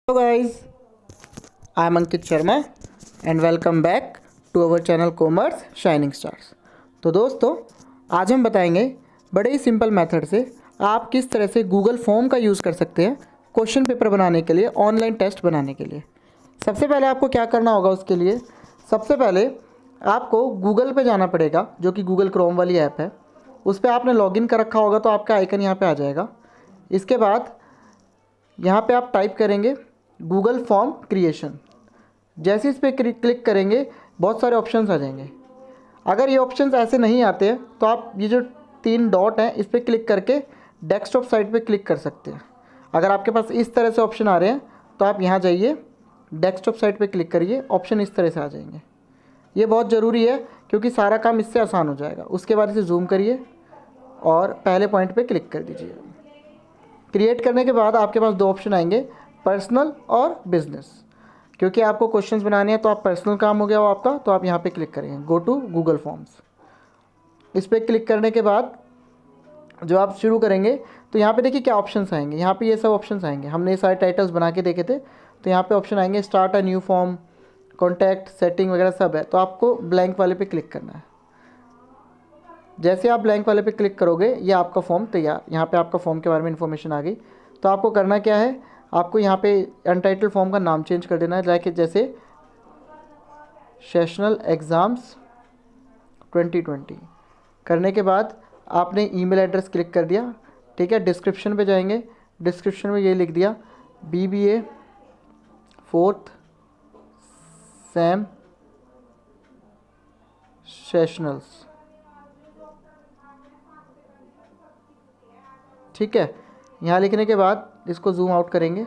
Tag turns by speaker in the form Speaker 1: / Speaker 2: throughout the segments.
Speaker 1: Hello guys, I am Ankit Sharma and welcome back to our channel Commerce Shining Stars। तो दोस्तों आज हम बताएंगे बड़े ही सिंपल मेथड से आप किस तरह से गूगल फॉर्म का यूज़ कर सकते हैं क्वेश्चन पेपर बनाने के लिए, ऑनलाइन टेस्ट बनाने के लिए। सबसे पहले आपको क्या करना होगा, उसके लिए सबसे पहले आपको गूगल पे जाना पड़ेगा, जो कि गूगल क्रोम वाली ऐप है। उस पर आपने लॉगिन कर रखा होगा तो आपका आइकन यहाँ पे आ जाएगा। इसके बाद यहाँ पे आप टाइप करेंगे गूगल फॉर्म क्रिएशन। जैसे इस पर क्लिक करेंगे बहुत सारे ऑप्शंस आ जाएंगे। अगर ये ऑप्शंस ऐसे नहीं आते हैं तो आप ये जो 3 डॉट हैं इस पर क्लिक करके डेस्कटॉप साइट पे क्लिक कर सकते हैं। अगर आपके पास इस तरह से ऑप्शन आ रहे हैं तो आप यहाँ जाइए, डेस्कटॉप साइट पे क्लिक करिए, ऑप्शन इस तरह से आ जाएंगे। ये बहुत ज़रूरी है क्योंकि सारा काम इससे आसान हो जाएगा। उसके बाद इसे जूम करिए और पहले पॉइंट पर क्लिक कर दीजिए। क्रिएट करने के बाद आपके पास 2 ऑप्शन आएंगे, पर्सनल और बिजनेस। क्योंकि आपको क्वेश्चंस बनाने हैं तो आप पर्सनल काम हो गया वो आपका, तो आप यहाँ पे क्लिक करेंगे गो टू गूगल फॉर्म्स। इस पर क्लिक करने के बाद जो आप शुरू करेंगे तो यहाँ पे देखिए क्या ऑप्शंस आएंगे। यहाँ पे ये सब ऑप्शंस आएंगे, हमने ये सारे टाइटल्स बना के देखे थे। तो यहाँ पे ऑप्शन आएंगे start a new form, contact, setting वगैरह सब है। तो आपको ब्लैंक वाले पे क्लिक करना है। जैसे आप ब्लैंक वाले पे क्लिक करोगे ये आपका फॉर्म तैयार। यहाँ पे आपका फॉर्म के बारे में इन्फॉर्मेशन आ गई। तो आपको करना क्या है, आपको यहाँ पे अनटाइटल फॉर्म का नाम चेंज कर देना है, लाइक जैसे सेशनल एग्ज़ाम्स 2020। करने के बाद आपने ईमेल एड्रेस क्लिक कर दिया, ठीक है। डिस्क्रिप्शन पे जाएंगे, डिस्क्रिप्शन में ये लिख दिया BBA 4th सेम सेशनल्स, ठीक है। यहाँ लिखने के बाद इसको जूम आउट करेंगे।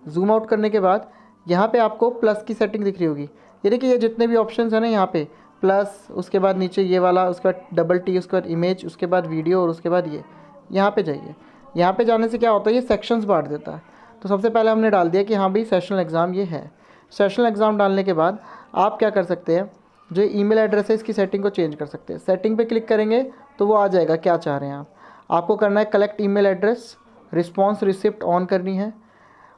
Speaker 1: जूम आउट करने के बाद यहाँ पे आपको प्लस की सेटिंग दिख रही होगी। ये देखिए, ये जितने भी ऑप्शंस हैं ना, यहाँ पे प्लस, उसके बाद नीचे ये वाला, उसके बाद डबल टी, उसके बाद इमेज, उसके बाद वीडियो और उसके बाद ये, यहाँ पे जाइए। यहाँ पे जाने से क्या होता है, ये सेक्शंस बांट देता है। तो सबसे पहले हमने डाल दिया कि हाँ भाई सेशनल एग्ज़ाम ये है। सेशनल एग्ज़ाम डालने के बाद आप क्या कर सकते हैं, जो ईमेल एड्रेस है इसकी सेटिंग को चेंज कर सकते हैं। सेटिंग पे क्लिक करेंगे तो वो आ जाएगा क्या चाह रहे हैं आप। आपको करना है collect email address, response receipt on करनी है।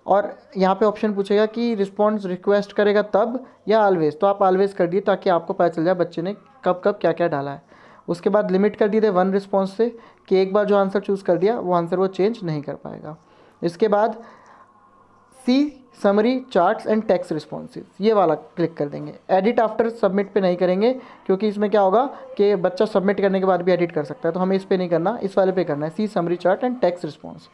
Speaker 1: और यहाँ पे ऑप्शन पूछेगा कि रिस्पॉन्स रिक्वेस्ट करेगा तब या ऑलवेज, तो आप ऑलवेज कर दिए ताकि आपको पता चल जाए बच्चे ने कब कब क्या क्या डाला है। उसके बाद लिमिट कर दी थे 1 रिस्पॉन्स से, कि एक बार जो आंसर चूज़ कर दिया वो आंसर वो चेंज नहीं कर पाएगा। इसके बाद C summary charts and text responses, ये वाला क्लिक कर देंगे। एडिट आफ्टर सबमिट पे नहीं करेंगे क्योंकि इसमें क्या होगा कि बच्चा सबमिट करने के बाद भी एडिट कर सकता है, तो हमें इस पर नहीं करना, इस वाले पे करना है, C summary chart and text response.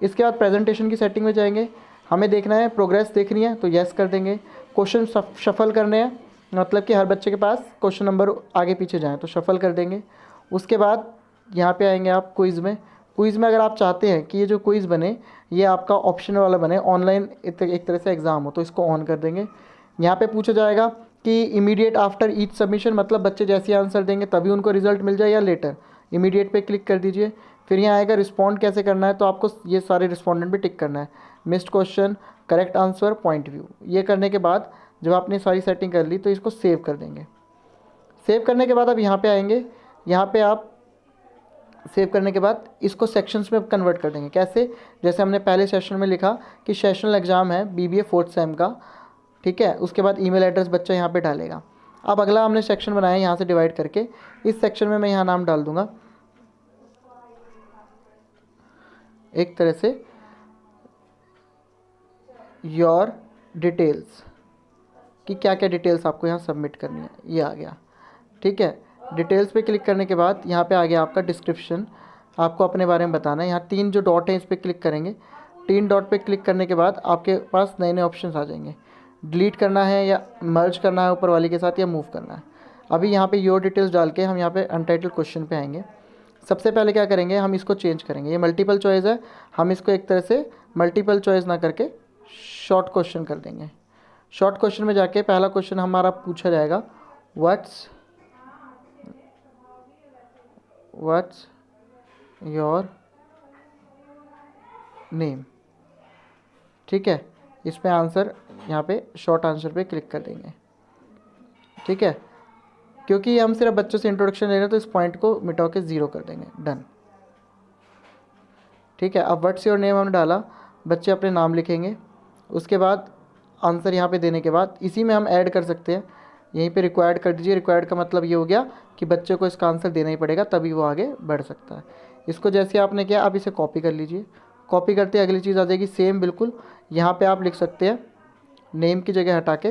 Speaker 1: इसके बाद प्रेजेंटेशन की सेटिंग में जाएंगे, हमें देखना है प्रोग्रेस देखनी है तो येस कर देंगे। क्वेश्चन शफल करने हैं, मतलब कि हर बच्चे के पास क्वेश्चन नंबर आगे पीछे जाएँ तो शफल कर देंगे। उसके बाद यहाँ पे आएंगे आप क्विज़ में। क्विज़ में अगर आप चाहते हैं कि ये जो क्विज़ बने ये आपका ऑप्शनल वाला बने, ऑनलाइन एक तरह से एग्ज़ाम हो, तो इसको ऑन कर देंगे। यहाँ पे पूछा जाएगा कि इमीडिएट आफ्टर ईच सबमिशन, मतलब बच्चे जैसे आंसर देंगे तभी उनको रिजल्ट मिल जाए या लेटर। इमीडिएट पे क्लिक कर दीजिए। फिर यहाँ आएगा रिस्पॉन्ड कैसे करना है, तो आपको ये सारे रिस्पॉन्डेंट भी टिक करना है, missed question, correct answer, point view. ये करने के बाद जब आपने सारी सेटिंग कर ली तो इसको सेव कर देंगे। सेव करने के बाद अब यहाँ पे आएंगे, यहाँ पे आप सेव करने के बाद इसको सेक्शंस में कन्वर्ट कर देंगे। कैसे, जैसे हमने पहले सेशन में लिखा कि सेशनल एग्ज़ाम है BBA 4th सेम का, ठीक है। उसके बाद ईमेल एड्रेस बच्चा यहाँ पे डालेगा। अब अगला हमने सेक्शन बनाया यहाँ से डिवाइड करके, इस सेक्शन में मैं यहाँ नाम डाल दूँगा एक तरह से योर डिटेल्स, कि क्या क्या डिटेल्स आपको यहाँ सबमिट करनी है, ये आ गया, ठीक है। डिटेल्स पे क्लिक करने के बाद यहाँ पे आ गया आपका डिस्क्रिप्शन, आपको अपने बारे में बताना है। यहाँ 3 जो डॉट हैं इस पर क्लिक करेंगे। 3 डॉट पे क्लिक करने के बाद आपके पास नए नए ऑप्शंस आ जाएंगे, डिलीट करना है या मर्ज करना है ऊपर वाले के साथ, या मूव करना है। अभी यहाँ पे योर डिटेल्स डाल के हम यहाँ पे अनटाइटल्ड क्वेश्चन पे आएंगे। सबसे पहले क्या करेंगे, हम इसको चेंज करेंगे। ये मल्टीपल चॉइस है, हम इसको एक तरह से मल्टीपल चॉइस ना करके शॉर्ट क्वेश्चन कर देंगे। शॉर्ट क्वेश्चन में जाके पहला क्वेश्चन हमारा पूछा जाएगा व्हाट्स योर नेम, ठीक है। इसमें आंसर यहाँ पे शॉर्ट आंसर पे क्लिक कर देंगे, ठीक है। क्योंकि हम सिर्फ बच्चों से इंट्रोडक्शन ले रहे हैं तो इस पॉइंट को मिटा के 0 कर देंगे, डन, ठीक है। अब व्हाट्स योर नेम हमने डाला, बच्चे अपने नाम लिखेंगे। उसके बाद आंसर यहाँ पे देने के बाद इसी में हम ऐड कर सकते हैं, यहीं पे रिक्वायर्ड कर दीजिए। रिक्वायर्ड का मतलब ये हो गया कि बच्चे को इसका आंसर देना ही पड़ेगा, तभी वो आगे बढ़ सकता है। इसको जैसे आपने किया आप इसे कॉपी कर लीजिए। कॉपी करते अगली चीज़ आ जाएगी सेम बिल्कुल। यहाँ पे आप लिख सकते हैं नेम की जगह हटा के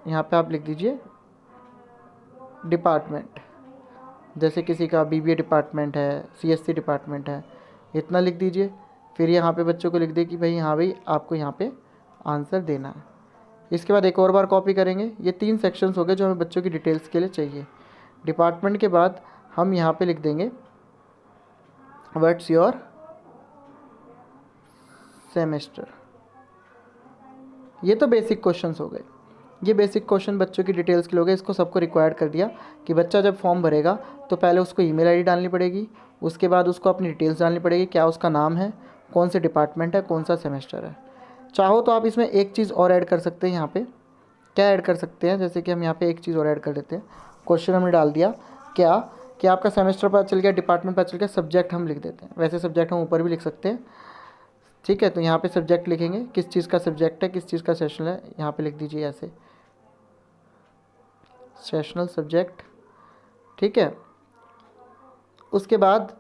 Speaker 1: यहाँ पे आप लिख दीजिए डिपार्टमेंट। जैसे किसी का बीबीए डिपार्टमेंट है, सीएससी डिपार्टमेंट है, इतना लिख दीजिए। फिर यहाँ पे बच्चों को लिख दे कि भाई हाँ भाई आपको यहाँ पे आंसर देना है। इसके बाद एक और बार कॉपी करेंगे। ये 3 सेक्शंस हो गए जो हमें बच्चों की डिटेल्स के लिए चाहिए। डिपार्टमेंट के बाद हम यहाँ पे लिख देंगे व्हाट्स योर सेमेस्टर। ये तो बेसिक क्वेश्चंस हो गए। ये बेसिक क्वेश्चन बच्चों की डिटेल्स के लिए हो गए। इसको सबको रिक्वायर्ड कर दिया कि बच्चा जब फॉर्म भरेगा तो पहले उसको ईमेल आईडी डालनी पड़ेगी, उसके बाद उसको अपनी डिटेल्स डालनी पड़ेगी, क्या उसका नाम है, कौन से डिपार्टमेंट है, कौन सा सेमेस्टर है। चाहो तो आप इसमें एक चीज़ और ऐड कर सकते हैं। यहाँ पे क्या ऐड कर सकते हैं, जैसे कि हम यहाँ पे एक चीज़ और ऐड कर देते हैं। क्वेश्चन हमने डाल दिया क्या कि आपका सेमेस्टर पता चल गया, डिपार्टमेंट पता चल गया, सब्जेक्ट हम लिख देते हैं। वैसे सब्जेक्ट हम ऊपर भी लिख सकते हैं, ठीक है। तो यहाँ पे सब्जेक्ट लिखेंगे, किस चीज़ का सब्जेक्ट है, किस चीज़ का सेशनल है, यहाँ पे लिख दीजिए ऐसे सेशनल सब्जेक्ट, ठीक है। उसके बाद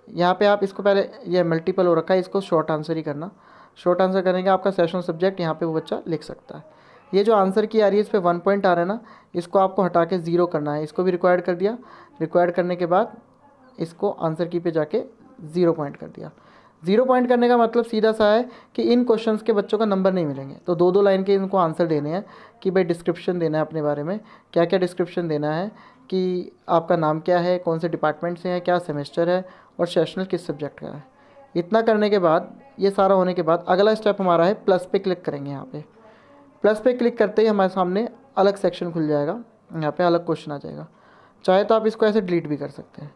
Speaker 1: यहाँ पे आप इसको पहले ये मल्टीपल हो रखा है, इसको शॉर्ट आंसर ही करना। शॉर्ट आंसर करेंगे आपका सेशनल सब्जेक्ट, यहाँ पे वो बच्चा लिख सकता है। ये जो आंसर की आ रही है इस पर 1 पॉइंट आ रहा है ना, इसको आपको हटा के 0 करना है। इसको भी रिक्वायर्ड कर दिया। रिक्वायर्ड करने के बाद इसको आंसर की पे जाके 0 पॉइंट कर दिया। 0 पॉइंट करने का मतलब सीधा सा है कि इन क्वेश्चंस के बच्चों का नंबर नहीं मिलेंगे। तो 2-2 लाइन के इनको आंसर देने हैं कि भाई डिस्क्रिप्शन देना है अपने बारे में, क्या क्या डिस्क्रिप्शन देना है कि आपका नाम क्या है, कौन से डिपार्टमेंट से है, क्या सेमेस्टर है और सेशनल किस सब्जेक्ट का है। इतना करने के बाद, ये सारा होने के बाद अगला स्टेप हमारा है प्लस पे क्लिक करेंगे। यहाँ पे प्लस पे क्लिक करते ही हमारे सामने अलग सेक्शन खुल जाएगा, यहाँ पे अलग क्वेश्चन आ जाएगा। चाहे तो आप इसको ऐसे डिलीट भी कर सकते हैं,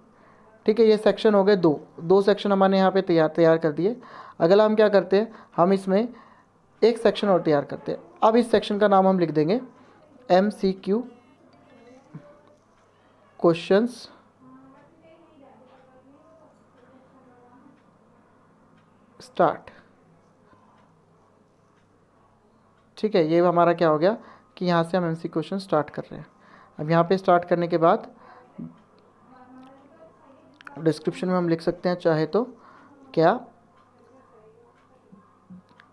Speaker 1: ठीक है। ये सेक्शन हो गए दो सेक्शन हमारे यहाँ पे तैयार कर दिए। अगला हम क्या करते हैं, हम इसमें एक सेक्शन और तैयार करते हैं। अब इस सेक्शन का नाम हम लिख देंगे MCQ क्वेश्चंस स्टार्ट, ठीक है। ये हमारा क्या हो गया कि यहाँ से हम MCQ क्वेश्चन स्टार्ट कर रहे हैं। अब यहाँ पे स्टार्ट करने के बाद डिस्क्रिप्शन में हम लिख सकते हैं चाहे तो क्या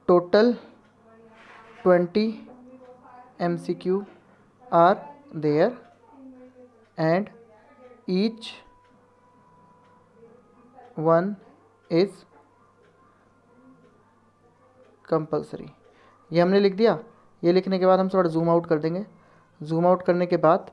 Speaker 1: total 20 MCQ are there and each one is compulsory. ये हमने लिख दिया। ये लिखने के बाद हम थोड़ा जूम आउट कर देंगे। जूम आउट करने के बाद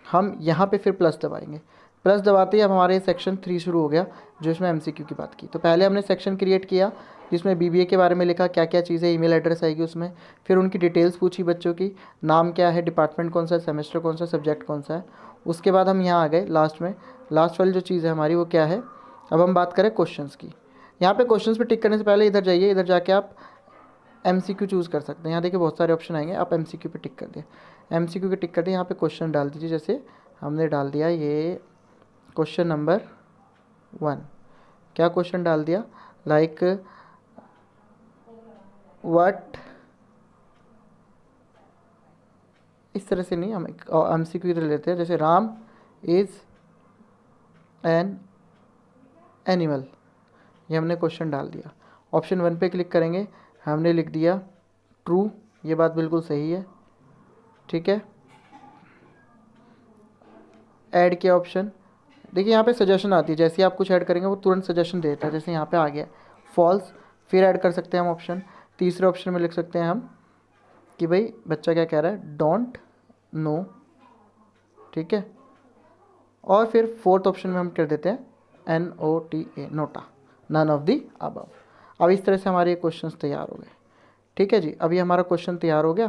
Speaker 1: हम यहाँ पे फिर प्लस दबाएंगे। प्लस दबाते ही अब हमारे सेक्शन 3 शुरू हो गया, जो इसमें MCQ की बात की। तो पहले हमने सेक्शन क्रिएट किया जिसमें BBA के बारे में लिखा, क्या क्या चीज़ें, ईमेल एड्रेस आएगी उसमें। फिर उनकी डिटेल्स पूछी बच्चों की, नाम क्या है, डिपार्टमेंट कौन सा है, सेमेस्टर कौन सा, सब्जेक्ट कौन सा है। उसके बाद हम यहाँ आ गए लास्ट में। लास्ट वाली जो चीज़ है हमारी वो क्या है, अब हम बात करें क्वेश्चंस की। यहाँ पे क्वेश्चंस पे टिक करने से पहले इधर जाइए, इधर जाके आप MCQ चूज़ कर सकते हैं। यहाँ देखिए बहुत सारे ऑप्शन आएंगे, आप MCQ पे टिक कर दिए। MCQ पे टिक कर दिए, यहाँ पे क्वेश्चन डाल दीजिए। जैसे हमने डाल दिया ये क्वेश्चन नंबर 1। क्या क्वेश्चन डाल दिया, लाइक व्हाट, इस तरह से नहीं, हम MCQ इधर लेते हैं। जैसे राम इज़ एन एनिमल, ये हमने क्वेश्चन डाल दिया। ऑप्शन 1 पे क्लिक करेंगे, हमने लिख दिया ट्रू, ये बात बिल्कुल सही है, ठीक है। ऐड किया ऑप्शन, देखिए यहाँ पे सजेशन आती है, जैसे ही आप कुछ ऐड करेंगे वो तुरंत सजेशन देता है। जैसे यहाँ पे आ गया फॉल्स, फिर ऐड कर सकते हैं हम ऑप्शन। तीसरे ऑप्शन में लिख सकते हैं हम कि भाई बच्चा क्या कह रहा है, डोंट नो, ठीक है। और फिर फोर्थ ऑप्शन में हम कर देते हैं NOTA, NOTA, none of the above. अब इस तरह से हमारे क्वेश्चंस तैयार हो गए, ठीक है जी। अभी हमारा क्वेश्चन तैयार हो गया।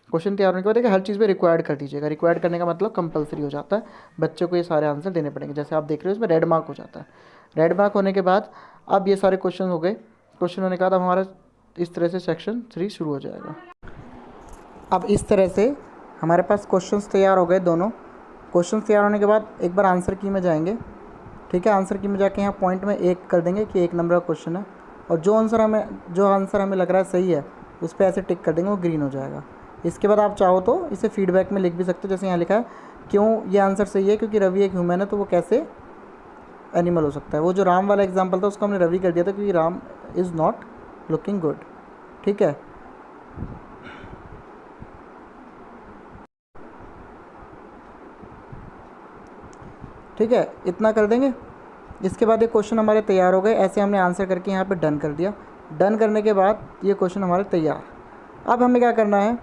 Speaker 1: क्वेश्चन तैयार होने के बाद देखिए हर चीज़ में रिक्वायर्ड कर दीजिएगा। रिक्वायर्ड करने का मतलब कंपलसरी हो जाता है, बच्चों को ये सारे आंसर देने पड़ेंगे। जैसे आप देख रहे हो इसमें रेड मार्क हो जाता है। रेड मार्क होने के बाद अब ये सारे क्वेश्चन हो गए। क्वेश्चन होने के बाद अब हमारा इस तरह से सेक्शन 3 शुरू हो जाएगा। अब इस तरह से हमारे पास क्वेश्चंस तैयार हो गए दोनों। क्वेश्चंस तैयार होने के बाद एक बार आंसर की में जाएंगे, ठीक है। आंसर की में जाके यहाँ पॉइंट में 1 कर देंगे कि 1 नंबर का क्वेश्चन है। और जो आंसर हमें लग रहा है सही है उस पर ऐसे टिक कर देंगे, वो ग्रीन हो जाएगा। इसके बाद आप चाहो तो इसे फीडबैक में लिख भी सकते हो, जैसे यहाँ लिखा है क्यों ये आंसर सही है, क्योंकि रवि एक ह्यूमन है तो वो कैसे एनिमल हो सकता है। वो जो राम वाला एग्जाम्पल था उसको हमने रवि कर दिया था क्योंकि Ram is not looking good. ठीक है, ठीक है, इतना कर देंगे। इसके बाद ये क्वेश्चन हमारे तैयार हो गए। ऐसे हमने आंसर करके यहाँ पे डन कर दिया। डन करने के बाद ये क्वेश्चन हमारे तैयार। अब हमें क्या करना है,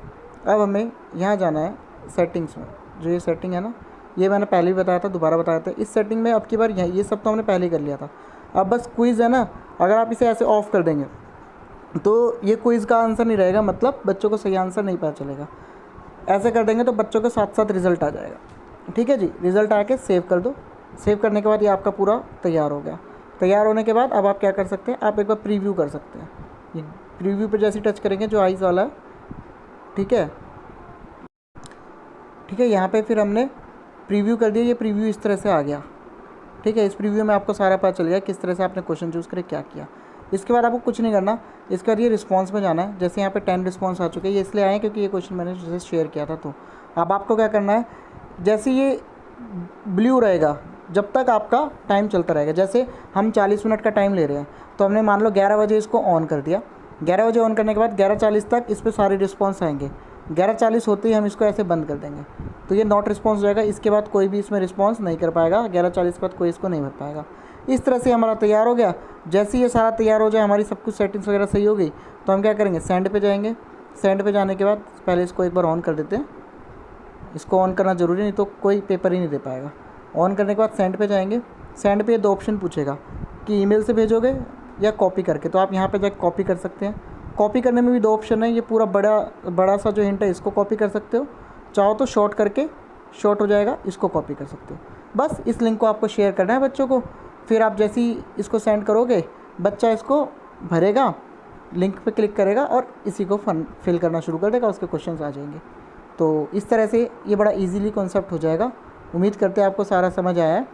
Speaker 1: अब हमें यहाँ जाना है सेटिंग्स में। जो ये सेटिंग है ना, ये मैंने पहले भी बताया था, दोबारा बताया था। इस सेटिंग में अब की बार ये सब तो हमने पहले ही कर लिया था। अब बस क्विज़ है ना, अगर आप इसे ऐसे ऑफ कर देंगे तो ये क्विज़ का आंसर नहीं रहेगा, मतलब बच्चों को सही आंसर नहीं पता चलेगा। ऐसे कर देंगे तो बच्चों के साथ साथ रिज़ल्ट आ जाएगा। ठीक है जी, रिज़ल्ट आके सेव कर दो। सेव करने के बाद ये आपका पूरा तैयार हो गया। तैयार होने के बाद अब आप क्या कर सकते हैं, आप एक बार प्रीव्यू कर सकते हैं। ये प्रीव्यू पर जैसे टच करेंगे जो आइज़ वाला है, ठीक है, ठीक है, यहाँ पे फिर हमने प्रीव्यू कर दिया। ये प्रीव्यू इस तरह से आ गया। ठीक है, इस प्रीव्यू में आपको सारा पता चल गया किस तरह से आपने क्वेश्चन चूज़ करे, क्या किया। इसके बाद आपको कुछ नहीं करना। इसके बाद ये रिस्पांस में जाना है। जैसे यहाँ पे 10 रिस्पांस आ चुके हैं, ये इसलिए आए हैं क्योंकि ये क्वेश्चन मैंने जैसे शेयर किया था। तो अब आपको क्या करना है, जैसे ये ब्लू रहेगा जब तक आपका टाइम चलता रहेगा। जैसे हम 40 मिनट का टाइम ले रहे हैं तो हमने मान लो 11 बजे इसको ऑन कर दिया। 11 बजे ऑन करने के बाद 11:40 तक इस पर सारे रिस्पॉन्स आएंगे। 11:40 होते ही हम इसको ऐसे बंद कर देंगे तो ये नॉट रिस्पॉन्स हो जाएगा। इसके बाद कोई भी इसमें रिस्पॉन्स नहीं कर पाएगा। 11:40 के बाद कोई इसको नहीं भर पाएगा। इस तरह से हमारा तैयार हो गया। जैसे ही ये सारा तैयार हो जाए, हमारी सब कुछ सेटिंग्स वगैरह सही हो गई, तो हम क्या करेंगे, सेंड पे जाएंगे। सेंड पे जाने के बाद पहले इसको एक बार ऑन कर देते हैं। इसको ऑन करना ज़रूरी, नहीं तो कोई पेपर ही नहीं दे पाएगा। ऑन करने के बाद सेंड पे जाएंगे। सेंड पे 2 ऑप्शन पूछेगा कि ईमेल से भेजोगे या कॉपी करके, तो आप यहाँ पे जाकर कॉपी कर सकते हैं। कॉपी करने में भी 2 ऑप्शन है। ये पूरा बड़ा सा जो हिंट है इसको कॉपी कर सकते हो, चाहो तो शॉर्ट करके शॉर्ट हो जाएगा, इसको कॉपी कर सकते हो। बस इस लिंक को आपको शेयर करना है बच्चों को। फिर आप जैसे ही इसको सेंड करोगे, बच्चा इसको भरेगा, लिंक पे क्लिक करेगा और इसी को फिल करना शुरू कर देगा, उसके क्वेश्चंस आ जाएंगे। तो इस तरह से ये बड़ा इजीली कॉन्सेप्ट हो जाएगा। उम्मीद करते हैं आपको सारा समझ आया है।